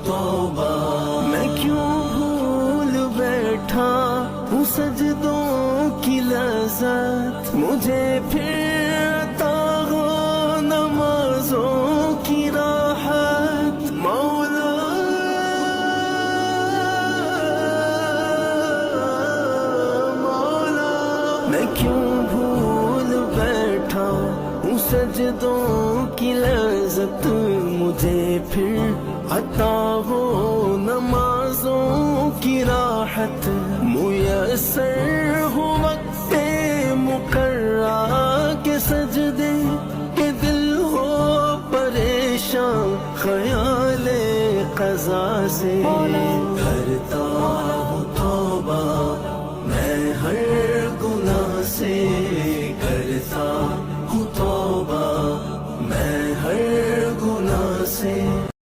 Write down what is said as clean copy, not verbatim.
توبہ میں کیوں بھول بیٹھا ہوں سجدوں کی لذت، مجھے پھر عطا ہو نمازوں کی راحت مولا، مولا میں کیوں بھول بیٹھا ہوں سجدوں کی لذت، مجھے پھر عطا ہو نمازوں کی راحت، میسر ہو وقت مقررہ کے سجدے کہ دل ہو پریشان خیال قضا سے۔